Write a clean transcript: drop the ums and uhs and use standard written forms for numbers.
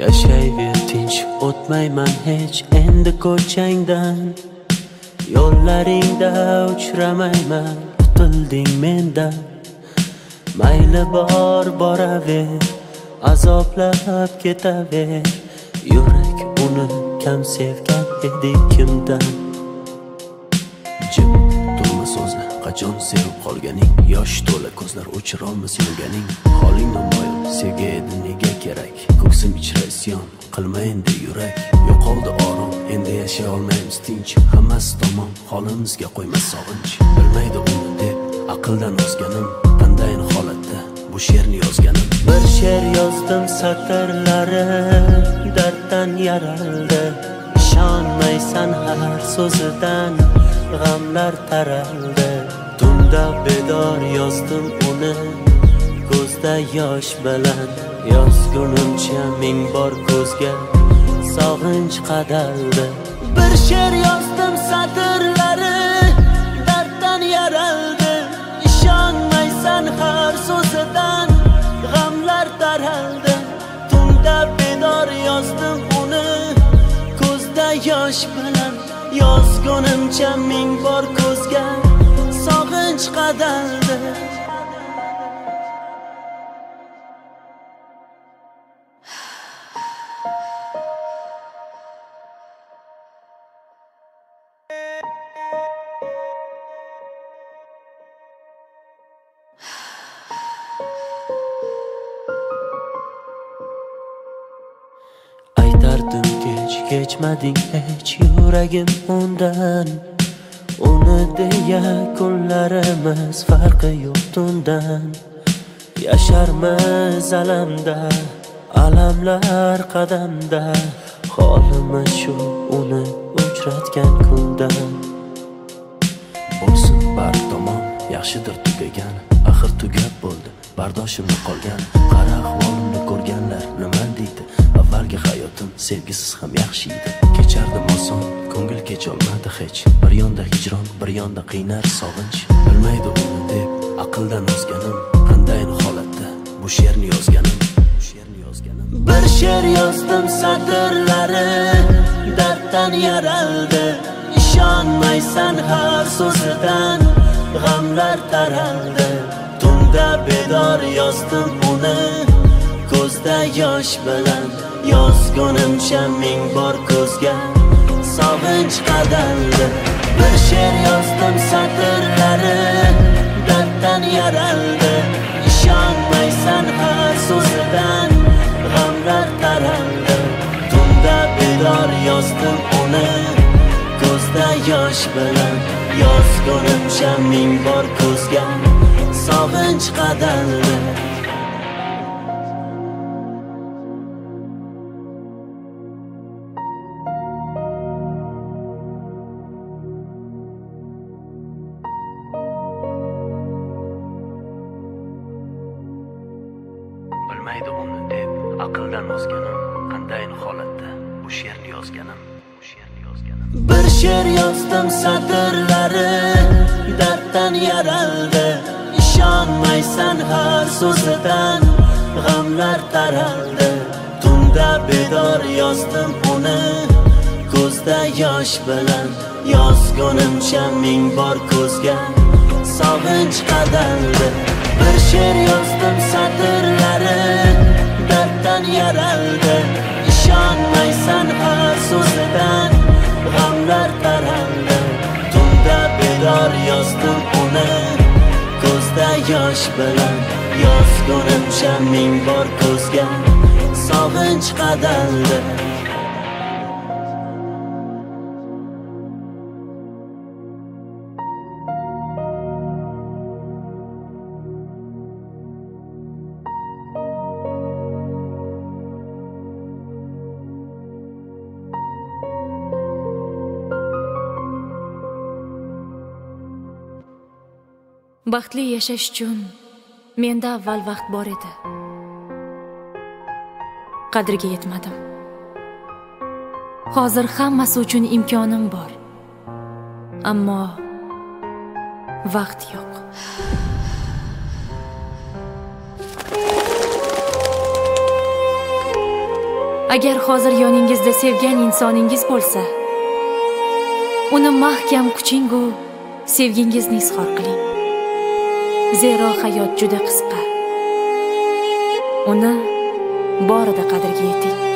Yashayver tinch, o'tmayman hech endi ko'changdan. Yo'llaringda uchramayman, qutilding mendan. Mayli bor boraver, azoblab ketaver. Yurak uni kam sevgan edi kimdan. Jim turma so'zla, qachon sevib qolganing. Yosh to'la ko'zlar o'chirolmas yurganing. Holing namoyon, sevgi edi nega kerak. Ko'ksim ichra isyon, qilma endi yurak. Yo'qoldi orom, endi yashay olmaymiz tinch. Hammasi tamom, holimizga qo'ymas sog'inch. Bilmaydi uni deb aqldan ozganim. Qandayin holatda bu she'rni yozganim. Bir she'r yozdim satrlari darddan yaraldi. Ishonmaysan har so'zidan g'amlar taraldi. Tunda bedor yozdim uni ko'zda yosh bilan. Yozgunimcha ming bor ko'zga sog'inch qadaldi. Bir she'r yozdim satrlari darddan yaraldi. Ishonmaysan har so'zidan g'amlar taraldi. Tunda bedor yozdim uni ko'zda yosh bilan. Yozgunimcha ming bor ko'zga sog'inch qadaldi. Aytardim kechmading hech yuragim undan. Uni deya kunlarimiz farqi yo'q tundan. Yasharmiz alamda, alamlar qadamda. Holimiz shu uni uchratgan kundan. Bo'lsin bar tomon, yaxshidir tugagan. Axir tugab bo'ldi, bardoshimni qolgan. Qara ahvolimni ko'rganlar nima deydi? Avvalgi hayotim sevgisiz ham yaxshi edi. Kechardim oson, ko'ngil kecholmadi hech. Bir yonda hijron, bir yonda qiynar sog'inch. Bilmaydi uni deb aqldan ozganim. Qandayin holatda bu she'rni yozganim. Bir she'r yozdim satrlari darddan yaraldi. Ishonmaysan har so'zidan g'amlar taraldi. Tunda bedor yozdim uni ko'zda yosh bilan. Yozgunimcha ming bor ko'zga sog'inch qadaldi. Bir she'r yozdim satrlari darddan yaraldi. Ishonmaysan har so'zidan g'amlar taraldi. Tunda bedor yozdim uni ko'zda yosh bilan. Yozgunimcha ming bor ko'zga sog'inch qadaldi. Bilmaydi uni deb aqldan ozganim. Qandayin holatda bu she'rni yozganim. Bir she'r yozdim satrlari darddan yaraldi. Ishonmaysan har so'zidan g'amlar taraldi. Tunda bedor yozdim uni ko'zda yosh bilan. Yozgunimcha ming bor ko'zga sog'inch qadaldi. Bir she'r yozdim satrlari darddan yaraldi. Ishonmaysan har so'zidan g'amlar taraldi. Tunda bedor yozdim uni ko'zda yosh bilan. Yozgunimcha ming bor ko'zga sog'inch qadaldi. Baxtli yashash uchun menda avval vaqt bor edi. Qadriga yetmadim. Hozir hammasi uchun imkonim bor. Ammo vaqt yo'q. Agar hozir yoningizda sevgan insoningiz bo'lsa, uni mahkam kuchingu sevgingizni izhor qiling. Zero hayot juda qisqa. Uni borida qadriga yeting.